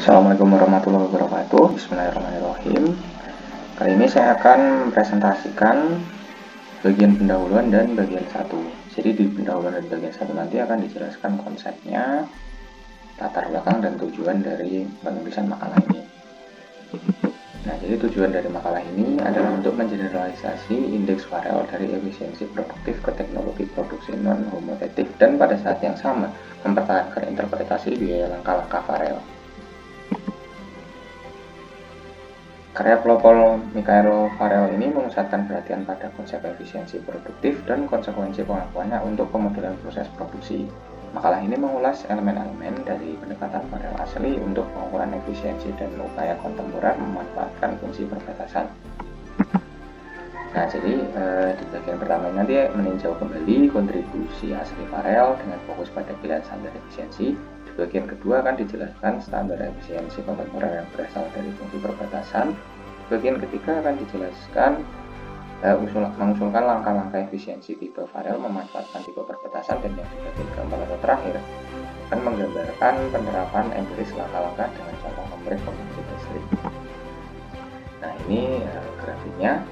Assalamualaikum warahmatullahi wabarakatuh. Bismillahirrahmanirrahim. Kali ini saya akan mempresentasikan bagian pendahuluan dan bagian 1. Jadi di pendahuluan dan bagian 1 nanti akan dijelaskan konsepnya, latar belakang dan tujuan dari penulisan makalah ini. Nah, jadi tujuan dari makalah ini adalah untuk mengeneralisasi indeks Farrell dari efisiensi produktif ke teknologi produksi non-homogenetif dan pada saat yang sama mempertahankan interpretasi biaya langkah-langkah Farrell. Karya pelopor Michael Farrell ini memusatkan perhatian pada konsep efisiensi produktif dan konsekuensi pengakuannya untuk pemodelan proses produksi. Makalah ini mengulas elemen-elemen dari pendekatan Farrell asli untuk pengukuran efisiensi dan upaya kontemporer memanfaatkan fungsi perbatasan. Nah, jadi di bagian pertama nanti meninjau kembali kontribusi asli Farrell dengan fokus pada pilihan standar efisiensi. Di bagian kedua akan dijelaskan standar efisiensi kontemporer yang berasal dari fungsi perbatasan. Di bagian ketiga akan dijelaskan mengusulkan langkah-langkah efisiensi tipe Farrell memanfaatkan tipe perbatasan, dan yang di bagian keempat atau terakhir akan menggambarkan penerapan empiris langkah-langkah dengan contoh konkret pembangkit listrik. Nah, ini grafiknya.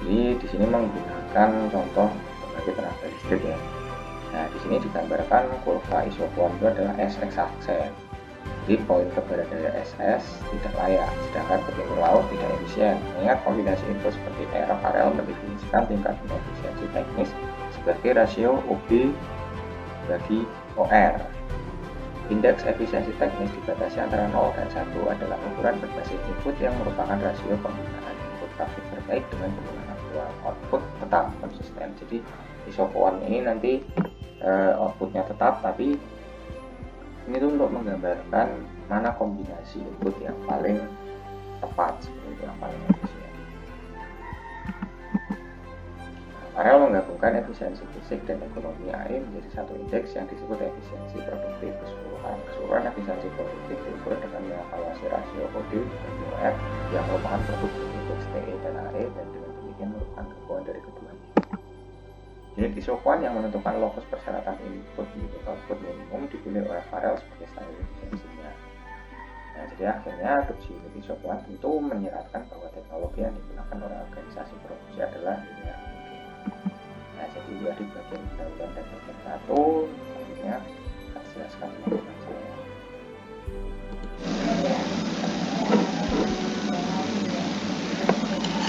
Jadi di sini menggunakan contoh pembangkit tenaga listrik ya. Nah, di sini digambarkan kurva isokuan itu adalah SX aksen. Jadi poin kebarat dari SS tidak layak, sedangkan ke timur laut tidak efisien. Mengingat kombinasi input seperti daerah Farrell mendefinisikan tingkat efisiensi teknis sebagai rasio OB bagi OR. Indeks efisiensi teknis dibatasi antara 0 dan 1 adalah ukuran berbasis input yang merupakan rasio penggunaan input praktik terbaik dengan penggunaan output tetap konsisten. Jadi isokuan ini nanti outputnya tetap, tapi ini tuh untuk menggambarkan mana kombinasi input yang paling tepat, seperti itu, yang paling efisien. Farrell menggabungkan efisiensi fisik dan ekonomi AE menjadi satu indeks yang disebut efisiensi produktif keseluruhan. Keseluruhan efisiensi produktif diukur dengan mengevaluasi rasio OD dan OR yang merupakan produk indeks TE dan AE, dan dengan demikian merupakan gabungan dari keduanya. Unit isokuan yang menentukan lokus persyaratan input untuk output minimum dipilih oleh Farrell sebagai standar efisiensinya. Nah, jadi akhirnya adopsi unit isokuan tentu menyeratkan bahwa teknologi yang digunakan oleh organisasi produksi adalah linear mungkin. Nah, jadi dua di bagian pendahuluan dan bagian 1, akhirnya akan jelaskan mengenai saya.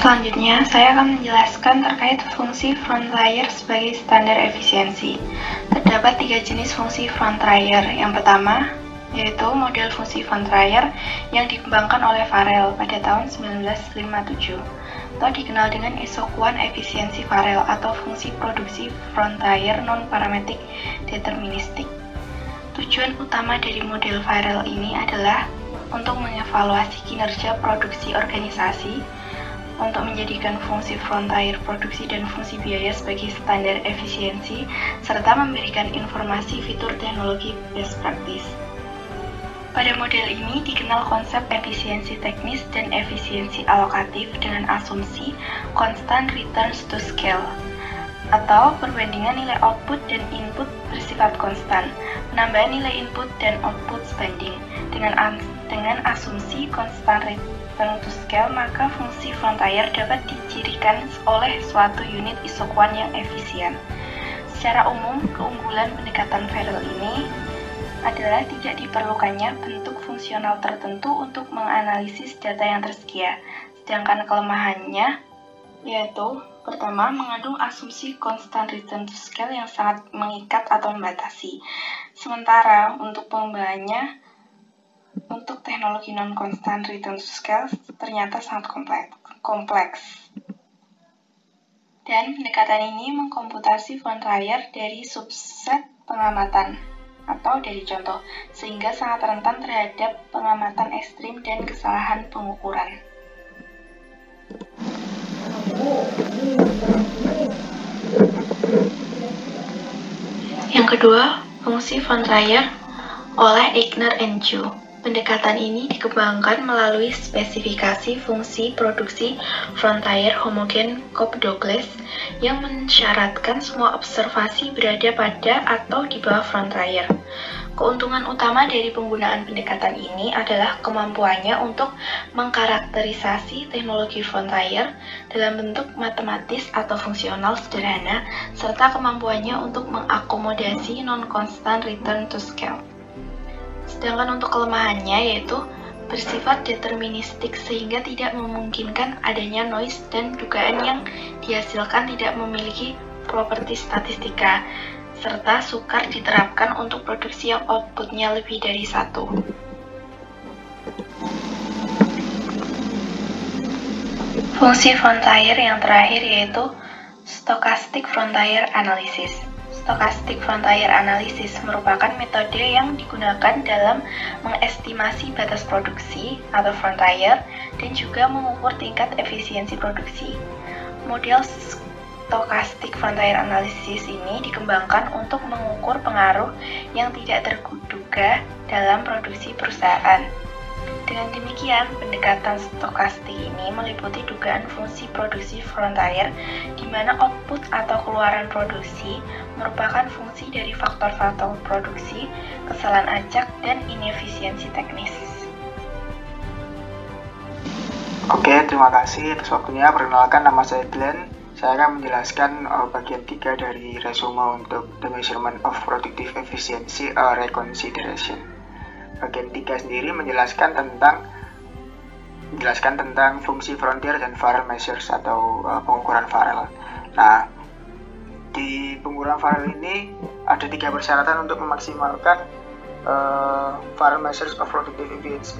Selanjutnya, saya akan menjelaskan terkait fungsi Frontlayer sebagai standar efisiensi. Terdapat 3 jenis fungsi Frontlayer. Yang pertama, yaitu model fungsi Frontlayer yang dikembangkan oleh Farrell pada tahun 1957, atau dikenal dengan isokuan efisiensi Farrell atau fungsi produksi Frontlayer non-parametric deterministik. Tujuan utama dari model Farrell ini adalah untuk mengevaluasi kinerja produksi organisasi, untuk menjadikan fungsi Frontlayer produksi dan fungsi biaya sebagai standar efisiensi, serta memberikan informasi fitur teknologi best practice. Pada model ini dikenal konsep efisiensi teknis dan efisiensi alokatif dengan asumsi constant returns to scale, atau perbandingan nilai output dan input bersifat konstan, penambahan nilai input dan output sebanding. Dengan asumsi constant return to scale, maka fungsi Frontlayer dapat dicirikan oleh suatu unit isokuan yang efisien. Secara umum, keunggulan pendekatan Farrell ini adalah tidak diperlukannya bentuk fungsional tertentu untuk menganalisis data yang tersedia, sedangkan kelemahannya yaitu pertama, mengandung asumsi constant return to scale yang sangat mengikat atau membatasi. Sementara untuk pengembangannya untuk teknologi non-constant return to scale ternyata sangat kompleks. Dan pendekatan ini mengkomputasi Frontlayer dari subset pengamatan atau dari contoh, sehingga sangat rentan terhadap pengamatan ekstrim dan kesalahan pengukuran. Yang kedua, fungsi Frontlayer oleh Eigner and Zhou. Pendekatan ini dikembangkan melalui spesifikasi fungsi produksi frontier homogen Cobb-Douglas yang mensyaratkan semua observasi berada pada atau di bawah frontier. Keuntungan utama dari penggunaan pendekatan ini adalah kemampuannya untuk mengkarakterisasi teknologi frontier dalam bentuk matematis atau fungsional sederhana, serta kemampuannya untuk mengakomodasi non-constant return to scale. Sedangkan untuk kelemahannya yaitu bersifat deterministik sehingga tidak memungkinkan adanya noise dan dugaan yang dihasilkan tidak memiliki properti statistika, serta sukar diterapkan untuk produksi yang outputnya lebih dari satu. Fungsi frontier yang terakhir yaitu stochastic frontier analysis. Stochastic frontier analysis merupakan metode yang digunakan dalam mengestimasi batas produksi atau frontier dan juga mengukur tingkat efisiensi produksi. Model stochastic frontier analysis ini dikembangkan untuk mengukur pengaruh yang tidak terduga dalam produksi perusahaan. Dengan demikian, pendekatan stokastik ini meliputi dugaan fungsi produksi frontier, di mana output atau keluaran produksi merupakan fungsi dari faktor-faktor produksi, kesalahan acak, dan inefisiensi teknis. Oke, terima kasih atas waktunya. Perkenalkan, nama saya Glenn. Saya akan menjelaskan bagian 3 dari resume untuk The Measurement of Productive Efficiency Reconsideration. Bagian 3 sendiri menjelaskan tentang fungsi frontier dan Farrell measures atau pengukuran Farrell. Nah, di pengukuran Farrell ini ada 3 persyaratan untuk memaksimalkan Farrell measures of productive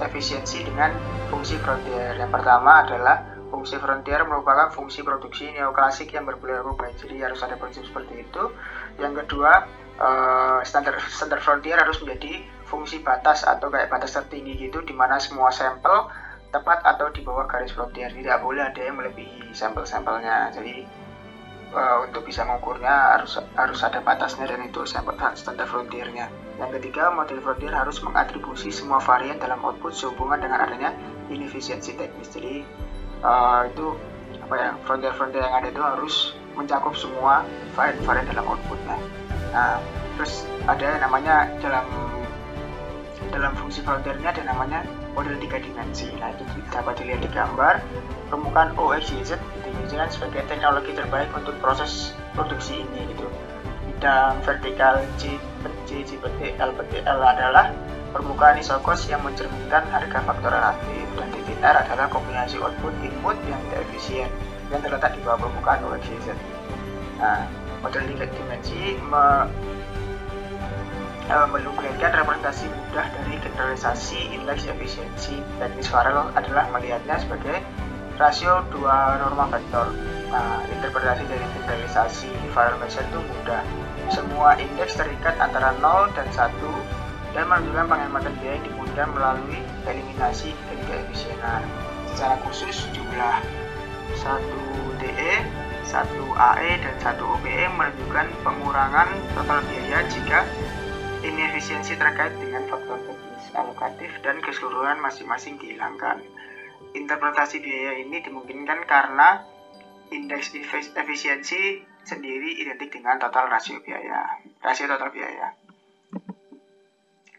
efficiency dengan fungsi frontier. Yang pertama adalah fungsi frontier merupakan fungsi produksi neoklasik yang berperilaku baik, jadi harus ada prinsip seperti itu. Yang kedua, standar frontier harus menjadi fungsi batas atau kayak batas tertinggi gitu, di mana semua sampel tepat atau di bawah garis frontier, tidak boleh ada yang melebihi sampel-sampelnya. Jadi untuk bisa mengukurnya harus ada batasnya, dan itu standar frontiernya. Yang ketiga, model frontier harus mengatribusi semua varian dalam output sehubungan dengan adanya inefisiensi teknis. Jadi itu frontier yang ada itu harus mencakup semua varian dalam outputnya. Nah, terus ada yang namanya dalam fungsi frontiernya ada namanya model 3 dimensi. Nah, itu dapat dilihat di gambar. Permukaan OXYZ dimensikan sebagai teknologi terbaik untuk proses produksi ini gitu. Bidang vertikal G per T, L per TL adalah permukaan isokos yang mencerminkan harga faktor relatif, dan titik R adalah kombinasi output input yang tidak efisien yang terletak di bawah permukaan OXYZ. Nah, model 3 dimensi menunjukkan representasi mudah dari generalisasi indeks efisiensi. Teknis Farrell adalah melihatnya sebagai rasio 2 norma vektor. Nah, interpretasi dari generalisasi Farrell measure itu mudah. Semua indeks terikat antara 0 dan 1 dan menunjukkan penghematan biaya yang dimudahkan melalui eliminasi ketidakefisienan. Secara khusus, jumlah 1 DE, 1 AE, dan 1 OPE menunjukkan pengurangan total biaya jika inefisiensi terkait dengan faktor teknis, alokatif, dan keseluruhan masing-masing dihilangkan. Interpretasi biaya ini dimungkinkan karena indeks efisiensi sendiri identik dengan rasio total biaya.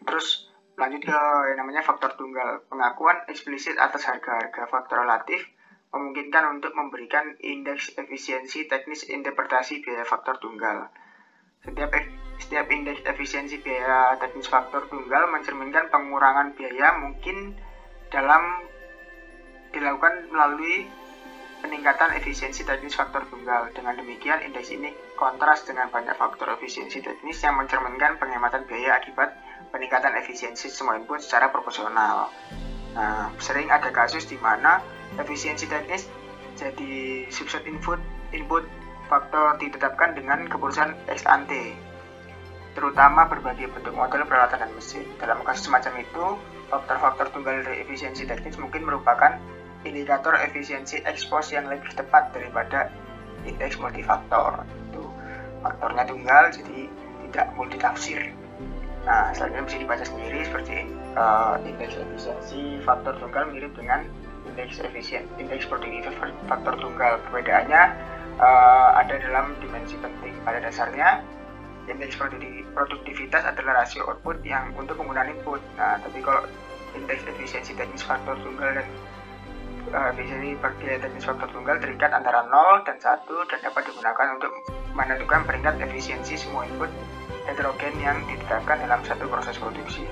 Terus lanjut ke yang namanya faktor tunggal. Pengakuan eksplisit atas harga-harga faktor relatif memungkinkan untuk memberikan indeks efisiensi teknis interpretasi biaya faktor tunggal. Setiap indeks efisiensi biaya teknis faktor tunggal mencerminkan pengurangan biaya mungkin dilakukan melalui peningkatan efisiensi teknis faktor tunggal. Dengan demikian, indeks ini kontras dengan banyak faktor efisiensi teknis yang mencerminkan penghematan biaya akibat peningkatan efisiensi semua input secara proporsional. Nah, sering ada kasus di mana efisiensi teknis jadi subset input faktor ditetapkan dengan keputusan ex ante, terutama berbagai bentuk model peralatan dan mesin. Dalam kasus semacam itu, faktor-faktor tunggal dari efisiensi teknis mungkin merupakan indikator efisiensi ex post yang lebih tepat daripada indeks multifaktor. Itu faktornya tunggal, jadi tidak multitafsir. Nah, selanjutnya bisa dibaca sendiri seperti indeks efisiensi faktor tunggal mirip dengan indeks produktivitas faktor tunggal. Perbedaannya ada dalam dimensi penting. Pada dasarnya, indeks produktivitas adalah rasio output yang untuk penggunaan input. Nah, tapi kalau indeks efisiensi teknis faktor tunggal dan efisiensi teknis faktor tunggal terikat antara 0 dan 1 dan dapat digunakan untuk menentukan peringkat efisiensi semua input heterogen yang ditetapkan dalam satu proses produksi.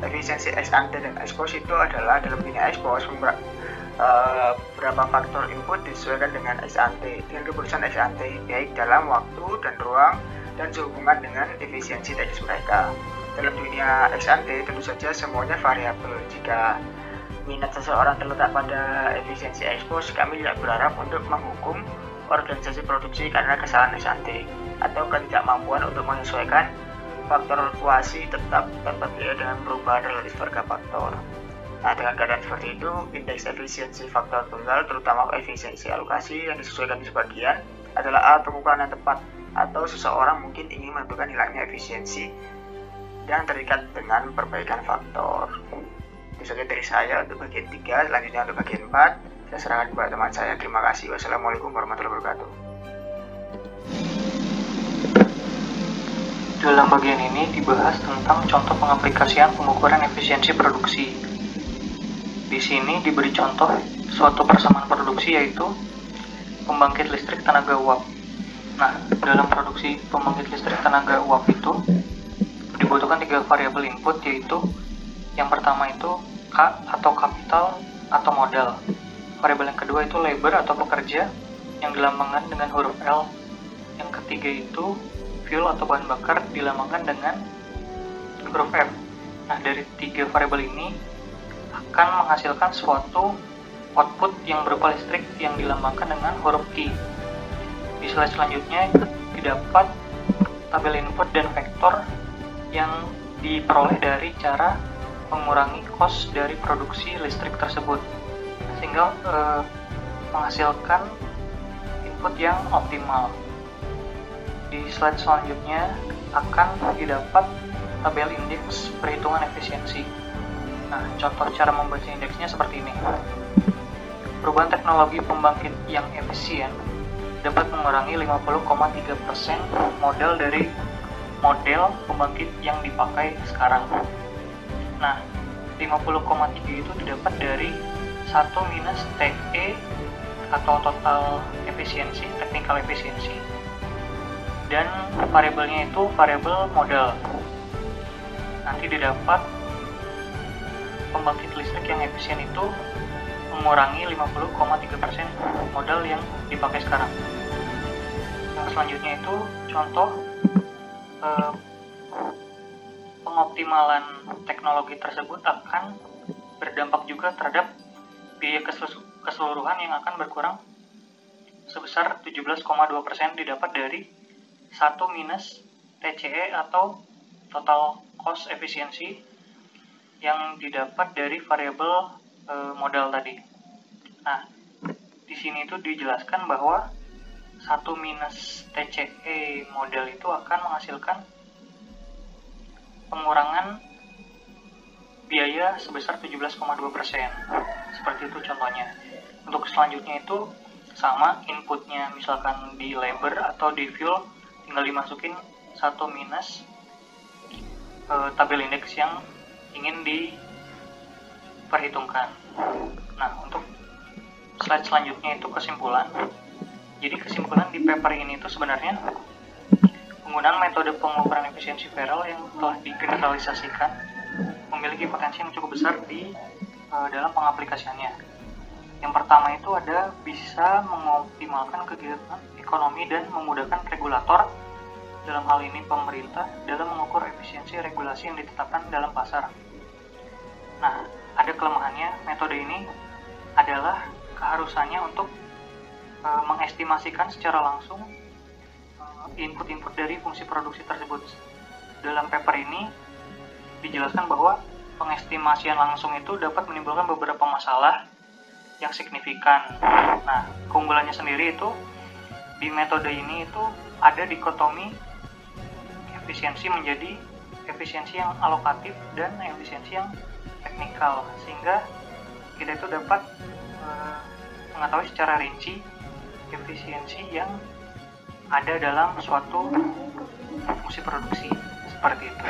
Efisiensi ex ante dan ex post itu adalah dalam dunia ex post beberapa faktor input disesuaikan dengan ex ante dengan keputusan ex ante baik dalam waktu dan ruang dan sehubungan dengan efisiensi teknis mereka. Dalam dunia ex ante tentu saja semuanya variabel. Jika minat seseorang terletak pada efisiensi ex post, kami tidak berharap untuk menghukum organisasi produksi karena kesalahan ex ante atau ketidakmampuan untuk menyesuaikan faktor kuasi tetap dapat dilihat dengan perubahan relatif harga faktor. Nah, dengan keadaan seperti itu, indeks efisiensi faktor tunggal, terutama efisiensi alokasi yang disesuaikan di sebagian, adalah alat pengukuran yang tepat, atau seseorang mungkin ingin menentukan hilangnya efisiensi yang terikat dengan perbaikan faktor. Itu saja dari saya untuk bagian 3, selanjutnya untuk bagian 4. Saya serahkan kepada teman saya. Terima kasih. Wassalamualaikum warahmatullahi wabarakatuh. Dalam bagian ini dibahas tentang contoh pengaplikasian pengukuran efisiensi produksi. Di sini diberi contoh suatu persamaan produksi yaitu pembangkit listrik tenaga uap. Nah, dalam produksi pembangkit listrik tenaga uap itu dibutuhkan 3 variabel input, yaitu yang pertama itu K atau kapital atau modal. Variabel yang kedua itu labor atau pekerja yang dilambangkan dengan huruf L. Yang ketiga itu fuel atau bahan bakar dilambangkan dengan huruf F. Nah, dari 3 variabel ini akan menghasilkan suatu output yang berupa listrik yang dilambangkan dengan huruf I. Di slide selanjutnya didapat tabel input dan vektor yang diperoleh dari cara mengurangi cost dari produksi listrik tersebut, sehingga menghasilkan input yang optimal. Di slide selanjutnya akan didapat tabel indeks perhitungan efisiensi. Nah, contoh cara membaca indeksnya seperti ini. Perubahan teknologi pembangkit yang efisien dapat mengurangi 50,3% modal dari model pembangkit yang dipakai sekarang. Nah, 50,3 itu didapat dari 1 minus TE atau total efisiensi, technical efisiensi, dan variabelnya itu variabel modal. Nanti didapat pembangkit listrik yang efisien itu mengurangi 50,3% modal yang dipakai sekarang. Yang selanjutnya itu contoh pengoptimalan teknologi tersebut akan berdampak juga terhadap biaya keseluruhan yang akan berkurang sebesar 17,2% didapat dari 1 minus TCE atau total cost efisiensi yang didapat dari variabel modal tadi. Nah, di sini itu dijelaskan bahwa 1 minus TCE modal itu akan menghasilkan pengurangan biaya sebesar 17,2%. Seperti itu contohnya. Untuk selanjutnya itu sama, inputnya misalkan di labor atau di fuel tinggal dimasukin 1 minus tabel indeks yang ingin diperhitungkan. Nah, untuk slide selanjutnya itu kesimpulan. Jadi kesimpulan di paper ini itu sebenarnya penggunaan metode pengukuran efisiensi Farrell yang telah digeneralisasikan memiliki potensi yang cukup besar di dalam pengaplikasiannya. Yang pertama itu ada bisa mengoptimalkan kegiatan ekonomi dan memudahkan regulator, dalam hal ini pemerintah, dalam mengukur efisiensi regulasi yang ditetapkan dalam pasar. Nah, ada kelemahannya. Metode ini adalah keharusannya untuk mengestimasikan secara langsung input-input dari fungsi produksi tersebut. Dalam paper ini dijelaskan bahwa pengestimasian langsung itu dapat menimbulkan beberapa masalah yang signifikan. Nah, keunggulannya sendiri itu di metode ini itu ada dikotomi efisiensi menjadi efisiensi yang alokatif dan efisiensi yang teknikal, sehingga kita itu dapat mengetahui secara rinci efisiensi yang ada dalam suatu fungsi produksi, seperti itu.